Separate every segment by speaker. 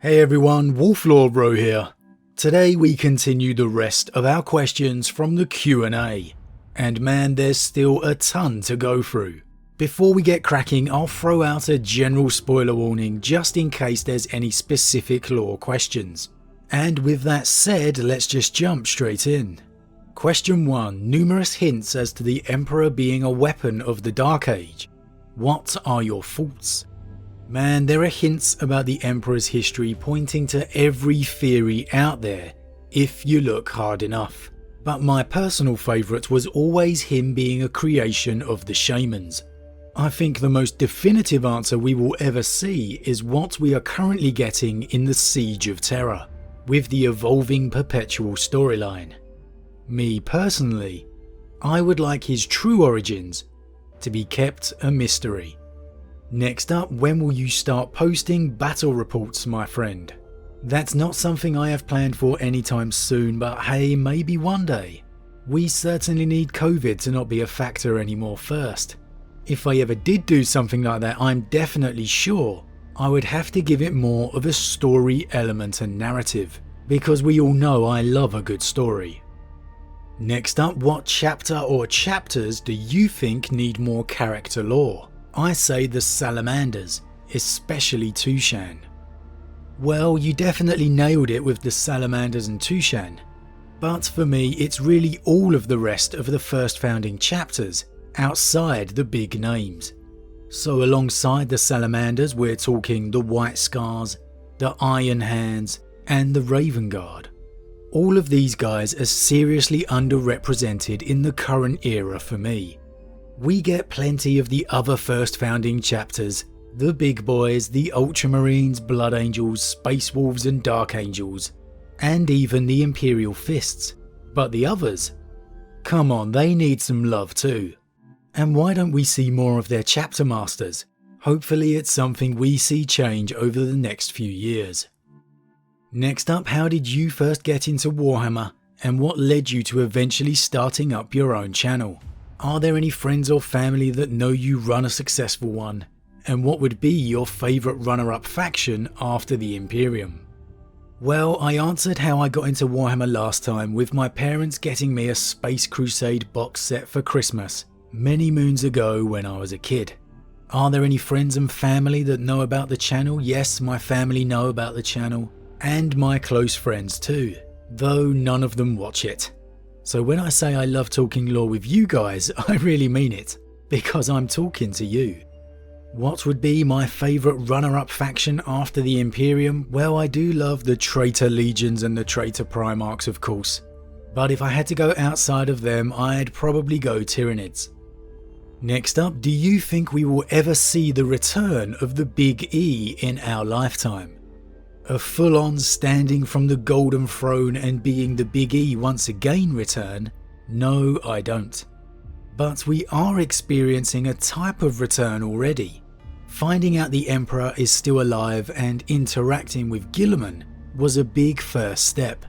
Speaker 1: Hey everyone, Wolf Lord Rho here. Today we continue the rest of our questions from the Q&A. And man, there's still a ton to go through. Before we get cracking, I'll throw out a general spoiler warning just in case there's any specific lore questions. And with that said, let's just jump straight in. Question 1. Numerous hints as to the Emperor being a weapon of the Dark Age. What are your thoughts? Man, there are hints about the Emperor's history pointing to every theory out there, if you look hard enough. But my personal favourite was always him being a creation of the shamans. I think the most definitive answer we will ever see is what we are currently getting in the Siege of Terror, with the evolving perpetual storyline. Me personally, I would like his true origins to be kept a mystery. Next up, when will you start posting battle reports, my friend? That's not something I have planned for anytime soon, but hey, maybe one day. We certainly need COVID to not be a factor anymore first. If I ever did do something like that, I'm definitely sure I would have to give it more of a story element and narrative, because we all know I love a good story. Next up, what chapter or chapters do you think need more character lore? I say the Salamanders, especially Tushan. Well, you definitely nailed it with the Salamanders and Tushan, but for me it's really all of the rest of the first founding chapters outside the big names. So alongside the Salamanders we're talking the White Scars, the Iron Hands and the Raven Guard. All of these guys are seriously underrepresented in the current era for me. We get plenty of the other first founding chapters, the big boys, the Ultramarines, Blood Angels, Space Wolves and Dark Angels, and even the Imperial Fists. But the others? Come on, they need some love too. And why don't we see more of their chapter masters? Hopefully it's something we see change over the next few years. Next up, how did you first get into Warhammer and what led you to eventually starting up your own channel? Are there any friends or family that know you run a successful one? And what would be your favourite runner-up faction after the Imperium? Well, I answered how I got into Warhammer last time with my parents getting me a Space Crusade box set for Christmas many moons ago when I was a kid. Are there any friends and family that know about the channel? Yes, my family know about the channel, and my close friends too, though none of them watch it. So when I say I love talking lore with you guys, I really mean it, because I'm talking to you. What would be my favourite runner-up faction after the Imperium? Well, I do love the Traitor Legions and the Traitor Primarchs, of course. But if I had to go outside of them, I'd probably go Tyranids. Next up, do you think we will ever see the return of the Big E in our lifetime? A full-on standing from the Golden Throne and being the Big E once again return? No, I don't. But we are experiencing a type of return already. Finding out the Emperor is still alive and interacting with Guilliman was a big first step.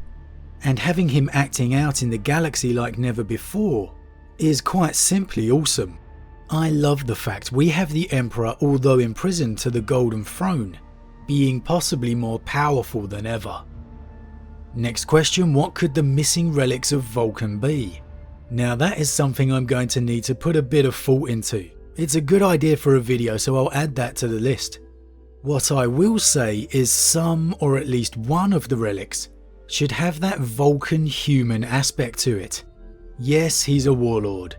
Speaker 1: And having him acting out in the galaxy like never before is quite simply awesome. I love the fact we have the Emperor, although imprisoned to the Golden Throne, being possibly more powerful than ever. Next question, what could the missing relics of Vulcan be? Now that is something I'm going to need to put a bit of thought into. It's a good idea for a video, so I'll add that to the list. What I will say is some, or at least one of the relics, should have that Vulcan human aspect to it. Yes, he's a warlord,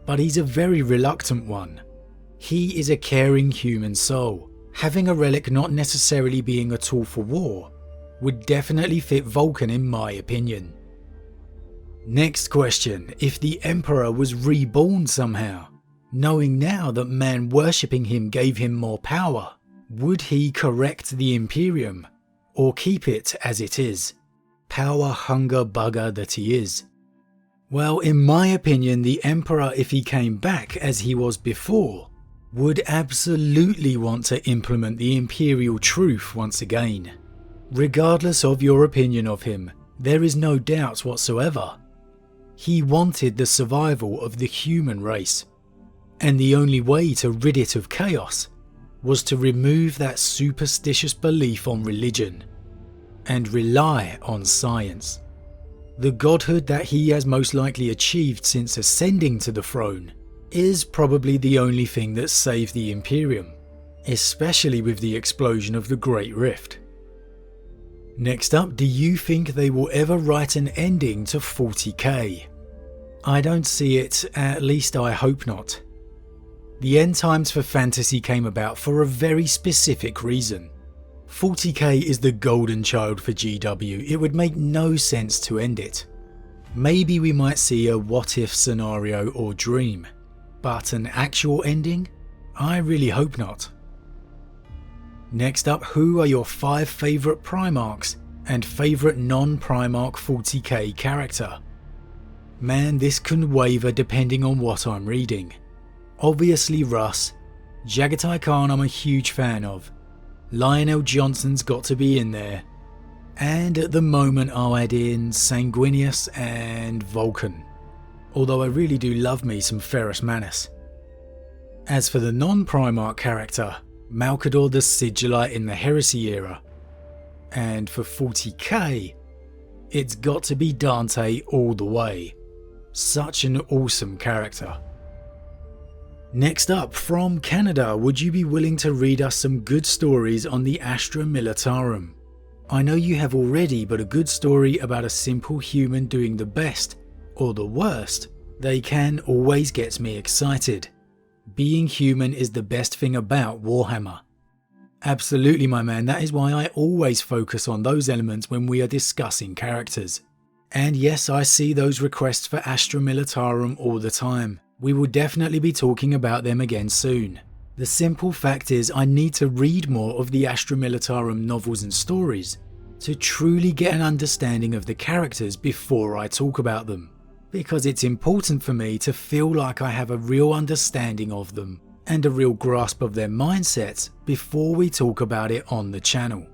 Speaker 1: but he's a very reluctant one. He is a caring human soul. Having a relic not necessarily being a tool for war would definitely fit Vulcan in my opinion. Next question, if the Emperor was reborn somehow, knowing now that man worshipping him gave him more power, would he correct the Imperium or keep it as it is? Power hunger bugger that he is. Well, in my opinion, the Emperor, if he came back as he was before, would absolutely want to implement the Imperial truth once again. Regardless of your opinion of him, there is no doubt whatsoever. He wanted the survival of the human race, and the only way to rid it of chaos was to remove that superstitious belief on religion and rely on science. The godhood that he has most likely achieved since ascending to the throne is probably the only thing that saved the Imperium, especially with the explosion of the Great Rift. Next up, do you think they will ever write an ending to 40k? I don't see it, at least I hope not. The end times for fantasy came about for a very specific reason. 40k is the golden child for GW, it would make no sense to end it. Maybe we might see a what if scenario or dream, but an actual ending? I really hope not. Next up, who are your 5 favourite Primarchs and favourite non-Primarch 40k character? Man, this can waver depending on what I'm reading. Obviously Russ, Jagatai Khan I'm a huge fan of, Lionel Johnson's got to be in there, and at the moment I'll add in Sanguinius and Vulcan, although I really do love me some Ferrus Manus. As for the non-Primarch character, Malcador the Sigillite in the Heresy era, and for 40k, it's got to be Dante all the way. Such an awesome character. Next up, from Canada, would you be willing to read us some good stories on the Astra militarum? I know you have already, but a good story about a simple human doing the best, or the worst, they can always gets me excited. Being human is the best thing about Warhammer. Absolutely my man, that is why I always focus on those elements when we are discussing characters. And yes, I see those requests for Astra militarum all the time. We will definitely be talking about them again soon. The simple fact is I need to read more of the Astra militarum novels and stories to truly get an understanding of the characters before I talk about them, because it's important for me to feel like I have a real understanding of them and a real grasp of their mindsets before we talk about it on the channel.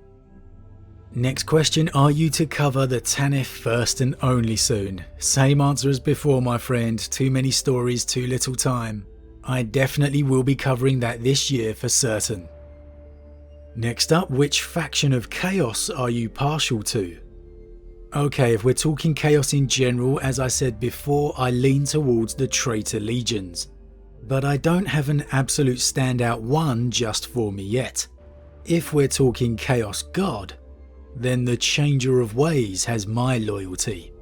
Speaker 1: Next question, are you to cover the Tanith first and only soon? Same answer as before my friend, too many stories, too little time. I definitely will be covering that this year for certain. Next up, which faction of Chaos are you partial to? Okay, if we're talking Chaos in general, as I said before, I lean towards the Traitor Legions. But I don't have an absolute standout one just for me yet. If we're talking Chaos God, then the Changer of Ways has my loyalty.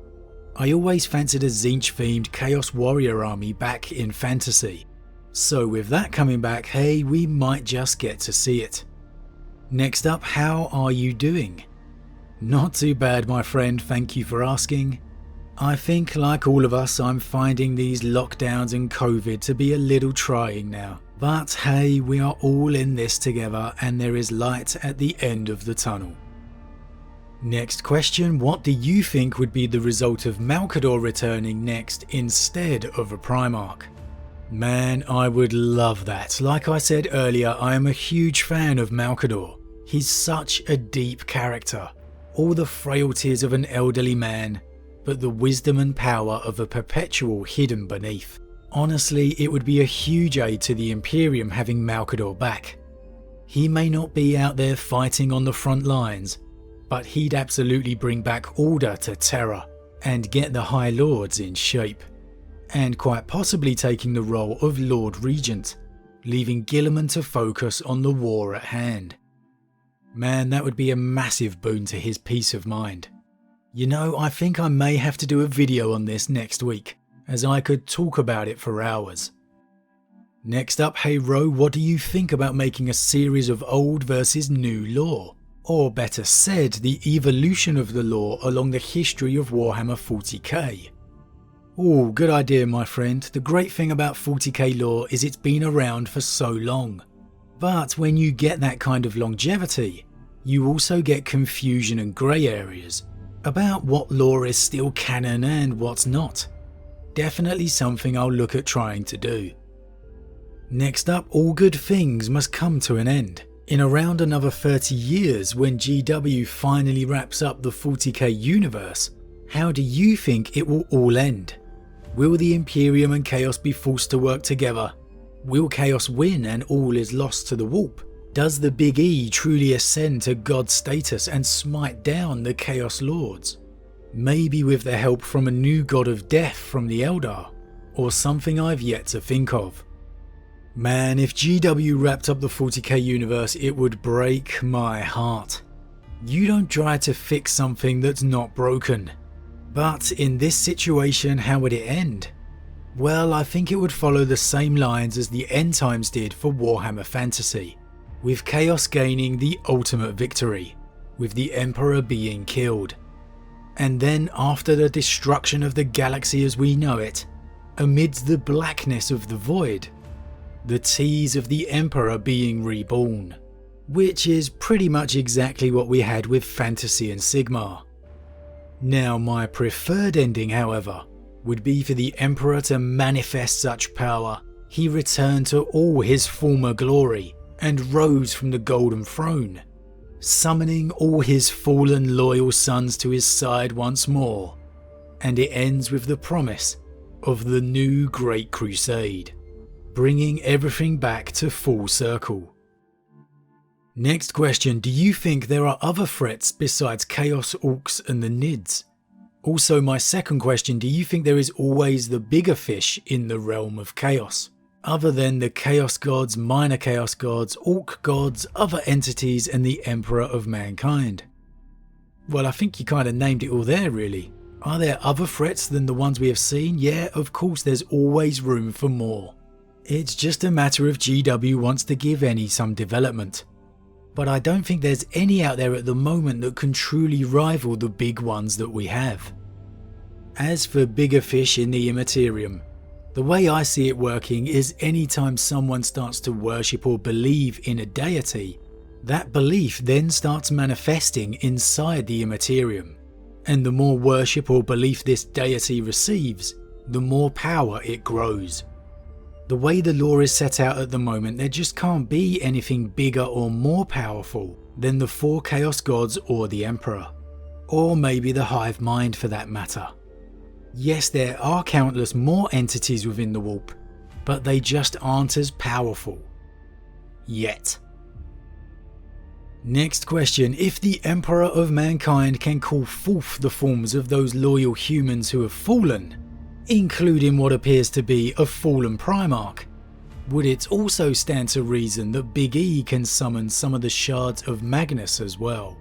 Speaker 1: I always fancied a Tzeentch themed Chaos Warrior army back in fantasy, so with that coming back, hey, we might just get to see it. Next up, how are you doing? Not too bad my friend, thank you for asking. I think like all of us I'm finding these lockdowns and COVID to be a little trying now, but hey, we are all in this together and there is light at the end of the tunnel. Next question, what do you think would be the result of Malcador returning next instead of a Primarch? Man, I would love that. Like I said earlier, I am a huge fan of Malcador. He's such a deep character. All the frailties of an elderly man, but the wisdom and power of a perpetual hidden beneath. Honestly, it would be a huge aid to the Imperium having Malcador back. He may not be out there fighting on the front lines, but he'd absolutely bring back order to Terra and get the High Lords in shape, and quite possibly taking the role of Lord Regent, leaving Guilliman to focus on the war at hand. Man, that would be a massive boon to his peace of mind. You know, I think I may have to do a video on this next week, as I could talk about it for hours. Next up, hey Rho, what do you think about making a series of old versus new lore? Or better said, the evolution of the lore along the history of Warhammer 40k. Oh, good idea my friend. The great thing about 40k lore is it's been around for so long. But when you get that kind of longevity, you also get confusion and grey areas about what lore is still canon and what's not. Definitely something I'll look at trying to do. Next up, all good things must come to an end. In around another 30 years, when GW finally wraps up the 40k universe, how do you think it will all end? Will the Imperium and Chaos be forced to work together? Will Chaos win and all is lost to the warp? Does the Big E truly ascend to god status and smite down the Chaos Lords? Maybe with the help from a new god of death from the Eldar, or something I've yet to think of. Man, if GW wrapped up the 40k universe, it would break my heart. You don't try to fix something that's not broken. But in this situation, how would it end? Well, I think it would follow the same lines as the End Times did for Warhammer Fantasy, with Chaos gaining the ultimate victory, with the Emperor being killed. And then after the destruction of the galaxy as we know it, amidst the blackness of the void, the tease of the Emperor being reborn, which is pretty much exactly what we had with Fantasy and Sigmar. Now my preferred ending, however, would be for the Emperor to manifest such power he returned to all his former glory and rose from the Golden Throne, summoning all his fallen loyal sons to his side once more, and it ends with the promise of the new Great Crusade, bringing everything back to full circle. Next question, do you think there are other threats besides Chaos, Orcs and the Nids? Also my second question, do you think there is always the bigger fish in the realm of Chaos, other than the Chaos Gods, Minor Chaos Gods, Orc Gods, other entities and the Emperor of Mankind? Well, I think you kind of named it all there really. Are there other threats than the ones we have seen? Yeah, of course there's always room for more. It's just a matter of GW wants to give any some development. But I don't think there's any out there at the moment that can truly rival the big ones that we have. As for bigger fish in the Immaterium, the way I see it working is anytime someone starts to worship or believe in a deity, that belief then starts manifesting inside the Immaterium, and the more worship or belief this deity receives, the more power it grows. The way the lore is set out at the moment, there just can't be anything bigger or more powerful than the 4 Chaos Gods or the Emperor, or maybe the Hive Mind for that matter. Yes, there are countless more entities within the warp, but they just aren't as powerful. Yet. Next question, if the Emperor of Mankind can call forth the forms of those loyal humans who have fallen, including what appears to be a fallen Primarch, would it also stand to reason that Big E can summon some of the shards of Magnus as well?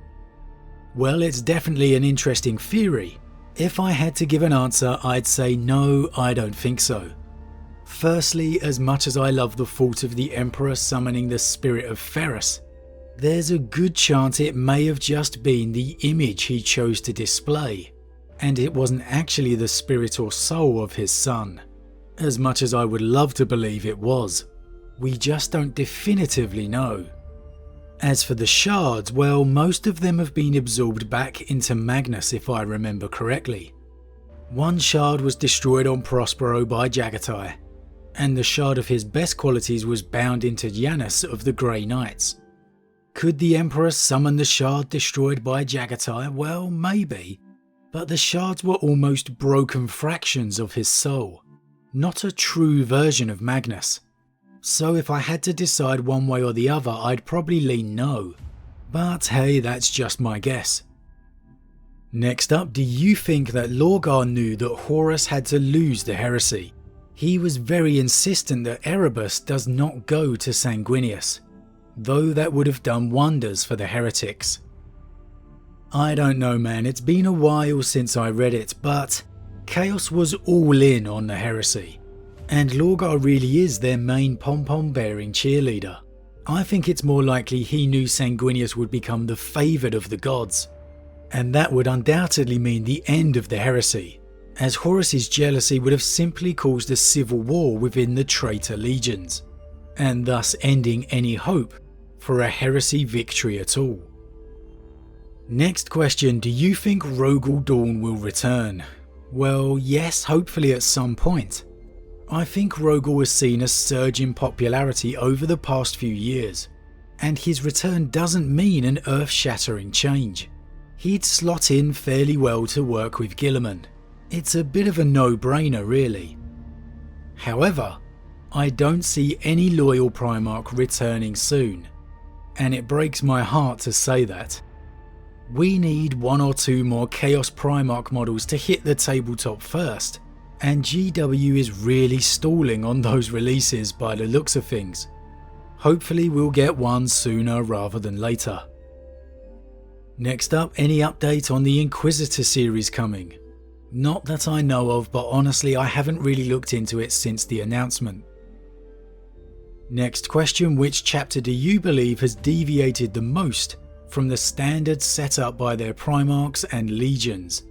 Speaker 1: Well, it's definitely an interesting theory. If I had to give an answer, I'd say no, I don't think so. Firstly, as much as I love the thought of the Emperor summoning the spirit of Ferrus, there's a good chance it may have just been the image he chose to display, and it wasn't actually the spirit or soul of his son, as much as I would love to believe it was. We just don't definitively know. As for the shards, well, most of them have been absorbed back into Magnus if I remember correctly. One shard was destroyed on Prospero by Jagatai, and the shard of his best qualities was bound into Janus of the Grey Knights. Could the Emperor summon the shard destroyed by Jagatai? Well, maybe. But the shards were almost broken fractions of his soul, not a true version of Magnus. So if I had to decide one way or the other, I'd probably lean no. But hey, that's just my guess. Next up, do you think that Lorgar knew that Horus had to lose the heresy? He was very insistent that Erebus does not go to Sanguinius, though that would have done wonders for the heretics. I don't know man, it's been a while since I read it, but Chaos was all in on the heresy, and Lorgar really is their main pom-pom bearing cheerleader. I think it's more likely he knew Sanguinius would become the favoured of the gods, and that would undoubtedly mean the end of the heresy, as Horus's jealousy would have simply caused a civil war within the traitor legions, and thus ending any hope for a heresy victory at all. Next question, do you think Rogal Dawn will return? Well, yes, hopefully at some point. I think Rogal has seen a surge in popularity over the past few years, and his return doesn't mean an earth-shattering change. He'd slot in fairly well to work with Guilliman. It's a bit of a no-brainer really. However, I don't see any loyal Primarch returning soon, and it breaks my heart to say that. We need 1 or 2 more Chaos Primarch models to hit the tabletop first, and GW is really stalling on those releases by the looks of things. Hopefully we'll get one sooner rather than later. Next up, any update on the Inquisitor series coming? Not that I know of, but honestly I haven't really looked into it since the announcement. Next question, which chapter do you believe has deviated the most from the standards set up by their Primarchs and Legions?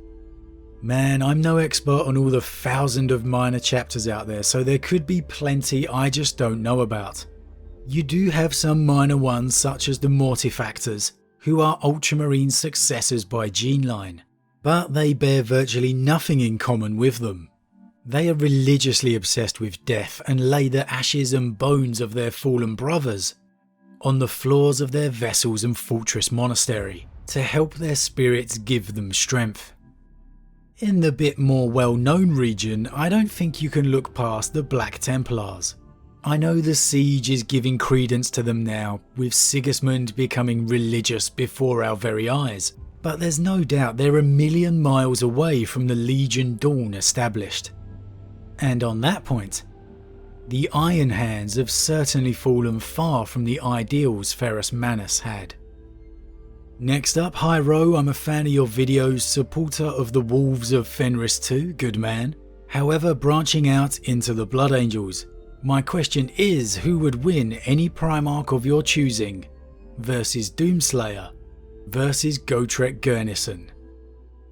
Speaker 1: Man, I'm no expert on all the 1,000 of minor chapters out there, so there could be plenty I just don't know about. You do have some minor ones such as the Mortifactors, who are Ultramarine successors by gene line, but they bear virtually nothing in common with them. They are religiously obsessed with death and lay the ashes and bones of their fallen brothers on the floors of their vessels and fortress monastery to help their spirits give them strength. In the bit more well-known region, I don't think you can look past the Black Templars. I know the Siege is giving credence to them now, with Sigismund becoming religious before our very eyes, but there's no doubt they're a million miles away from the Legion Dawn established. And on that point, the Iron Hands have certainly fallen far from the ideals Ferrus Manus had. Next up, hi Rho, I'm a fan of your videos, supporter of the Wolves of Fenris too, good man. However, branching out into the Blood Angels, my question is, who would win any Primarch of your choosing versus Doomslayer versus Gotrek Gurnison?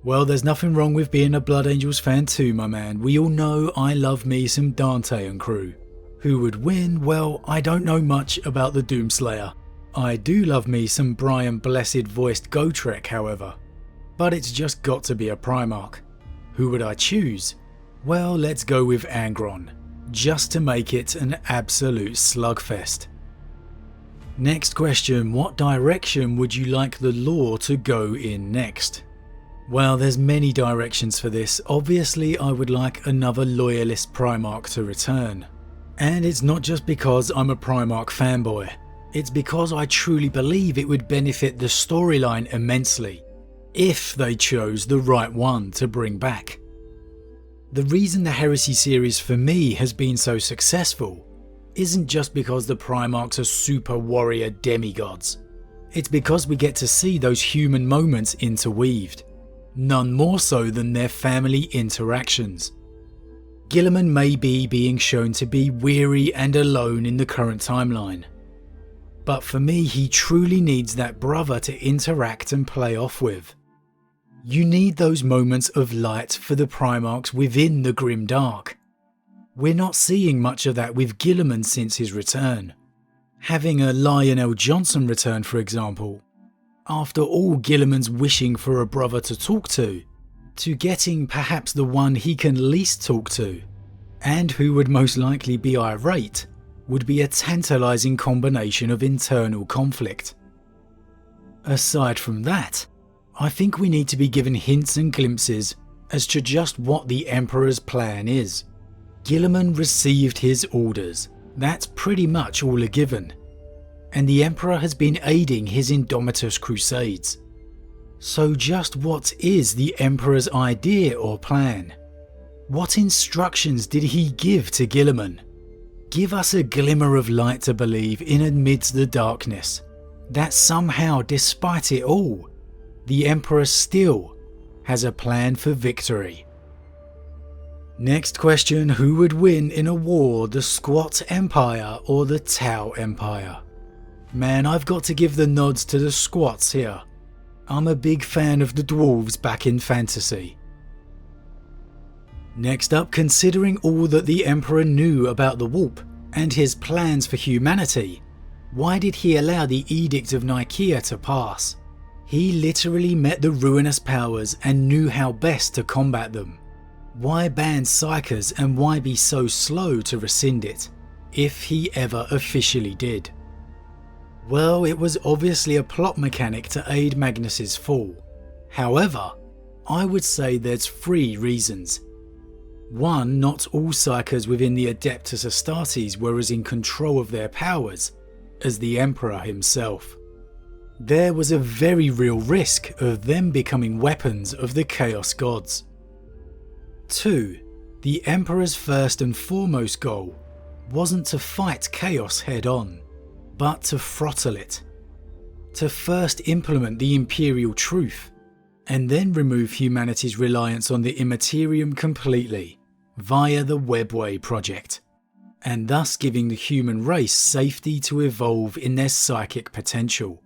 Speaker 1: Well, there's nothing wrong with being a Blood Angels fan too, my man. We all know I love me some Dante and crew. Who would win? Well, I don't know much about the Doomslayer. I do love me some Brian Blessed voiced Gotrek, however. But it's just got to be a Primarch. Who would I choose? Well, let's go with Angron, just to make it an absolute slugfest. Next question, what direction would you like the lore to go in next? Well, there's many directions for this. Obviously, I would like another Loyalist Primarch to return. And it's not just because I'm a Primarch fanboy. It's because I truly believe it would benefit the storyline immensely, if they chose the right one to bring back. The reason the Heresy series for me has been so successful isn't just because the Primarchs are super warrior demigods. It's because we get to see those human moments interweaved, none more so than their family interactions. Guilliman may be being shown to be weary and alone in the current timeline, but for me he truly needs that brother to interact and play off with. You need those moments of light for the Primarchs within the grim dark. We're not seeing much of that with Guilliman since his return. Having a Lionel Johnson return, for example. After all Guilliman's wishing for a brother to talk to getting perhaps the one he can least talk to, and who would most likely be irate, would be a tantalising combination of internal conflict. Aside from that, I think we need to be given hints and glimpses as to just what the Emperor's plan is. Guilliman received his orders, that's pretty much all a given, and the Emperor has been aiding his Indomitus crusades. So just what is the Emperor's idea or plan? What instructions did he give to Guilliman? Give us a glimmer of light to believe in amidst the darkness, that somehow, despite it all, the Emperor still has a plan for victory. Next question, who would win in a war, the Squat Empire or the Tau Empire? Man, I've got to give the nods to the Squats here. I'm a big fan of the dwarves back in fantasy. Next up, considering all that the Emperor knew about the Warp and his plans for humanity, why did he allow the Edict of Nikea to pass? He literally met the ruinous powers and knew how best to combat them. Why ban Psykers and why be so slow to rescind it, if he ever officially did? Well, it was obviously a plot mechanic to aid Magnus's fall. However, I would say there's 3 reasons. 1, not all Psykers within the Adeptus Astartes were as in control of their powers as the Emperor himself. there was a very real risk of them becoming weapons of the Chaos Gods. 2. The Emperor's first and foremost goal wasn't to fight Chaos head-on, but to throttle it. To first implement the Imperial truth, and then remove humanity's reliance on the Immaterium completely, via the Webway project, and thus giving the human race safety to evolve in their psychic potential.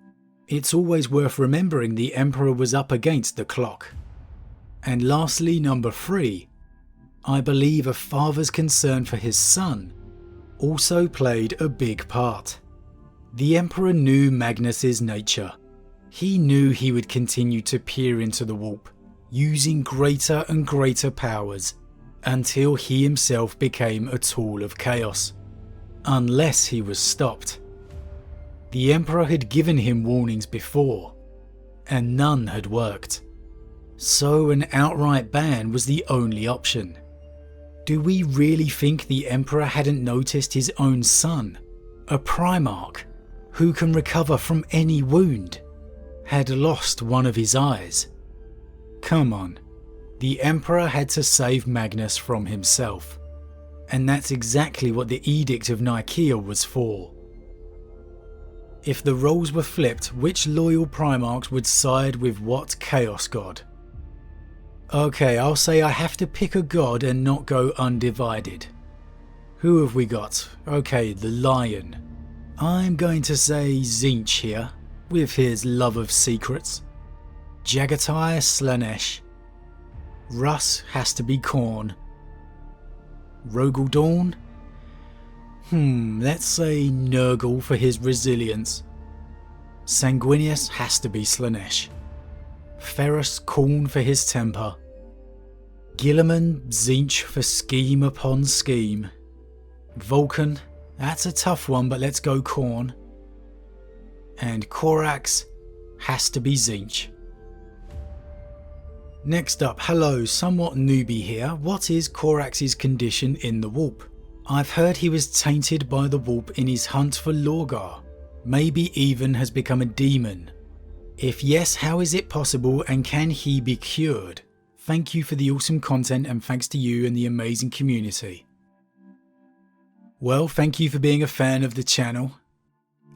Speaker 1: It's always worth remembering the Emperor was up against the clock. And lastly, number 3, I believe a father's concern for his son also played a big part. The Emperor knew Magnus's nature. He knew he would continue to peer into the warp, using greater and greater powers, until he himself became a tool of chaos, unless he was stopped. The Emperor had given him warnings before, and none had worked. So an outright ban was the only option. Do we really think the Emperor hadn't noticed his own son, a Primarch, who can recover from any wound, had lost one of his eyes? Come on, the Emperor had to save Magnus from himself, and that's exactly what the Edict of Nikea was for. If the roles were flipped, which loyal Primarchs would side with what Chaos God? Okay, I'll say I have to pick a god and not go undivided. Who have we got? Okay, the Lion. I'm going to say Tzeentch here, with his love of secrets. Jagatai Slanesh. Russ has to be Khorne. Rogel Dawn? Let's say Nurgle for his resilience. Sanguinius has to be Slanesh. Ferrus Khorne for his temper. Guilliman Tzeentch for scheme upon scheme. Vulcan, that's a tough one, but let's go Khorne. And Corax has to be Tzeentch. Next up, hello, somewhat newbie here. What is Corax's condition in the warp? I've heard he was tainted by the warp in his hunt for Lorgar. Maybe even has become a demon. If yes, how is it possible, and can he be cured? Thank you for the awesome content, and thanks to you and the amazing community. Well, thank you for being a fan of the channel.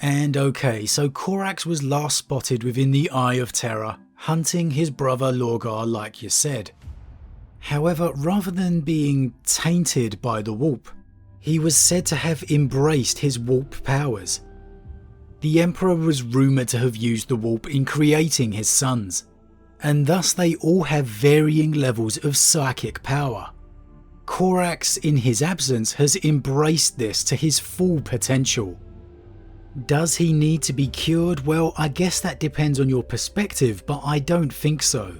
Speaker 1: And okay, so Corax was last spotted within the Eye of Terror, hunting his brother Lorgar like you said. However, rather than being tainted by the warp, he was said to have embraced his warp powers. The Emperor was rumoured to have used the warp in creating his sons, and thus they all have varying levels of psychic power. Corax, in his absence, has embraced this to his full potential. Does he need to be cured? Well, I guess that depends on your perspective, but I don't think so.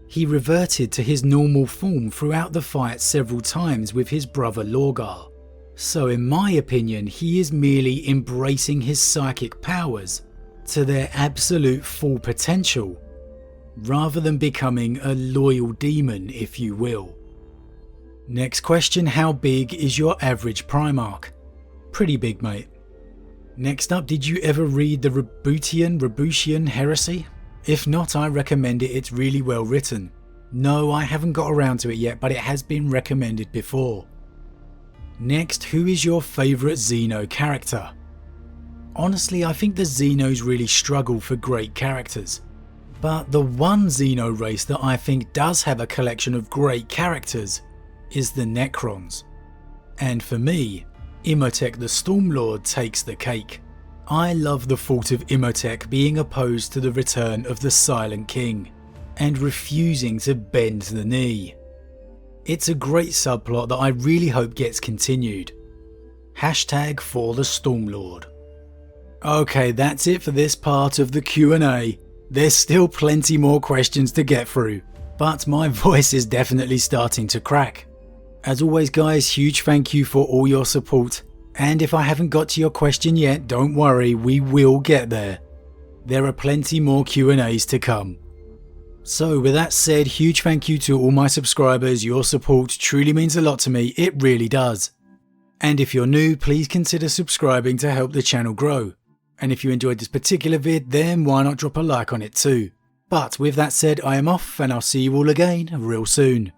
Speaker 1: He reverted to his normal form throughout the fight several times with his brother Lorgar. So in my opinion, he is merely embracing his psychic powers to their absolute full potential, rather than becoming a loyal demon, if you will. Next question, how big is your average Primarch? Pretty big, mate. Next up, did you ever read the Rebutian heresy? If not, I recommend it, it's really well written. No, I haven't got around to it yet, but it has been recommended before. Next, who is your favourite Xeno character? Honestly, I think the Xenos really struggle for great characters. But the one Xeno race that I think does have a collection of great characters is the Necrons. And for me, Imhotep the Stormlord takes the cake. I love the thought of Imhotep being opposed to the return of the Silent King, and refusing to bend the knee. It's a great subplot that I really hope gets continued. Hashtag for the Stormlord. Okay, that's it for this part of the Q&A. There's still plenty more questions to get through, but my voice is definitely starting to crack. As always guys, huge thank you for all your support, and if I haven't got to your question yet, don't worry, we will get there. There are plenty more Q&As to come. So with that said, huge thank you to all my subscribers. Your support truly means a lot to me, it really does. And if you're new, please consider subscribing to help the channel grow. And if you enjoyed this particular vid, then why not drop a like on it too. But with that said, I am off and I'll see you all again real soon.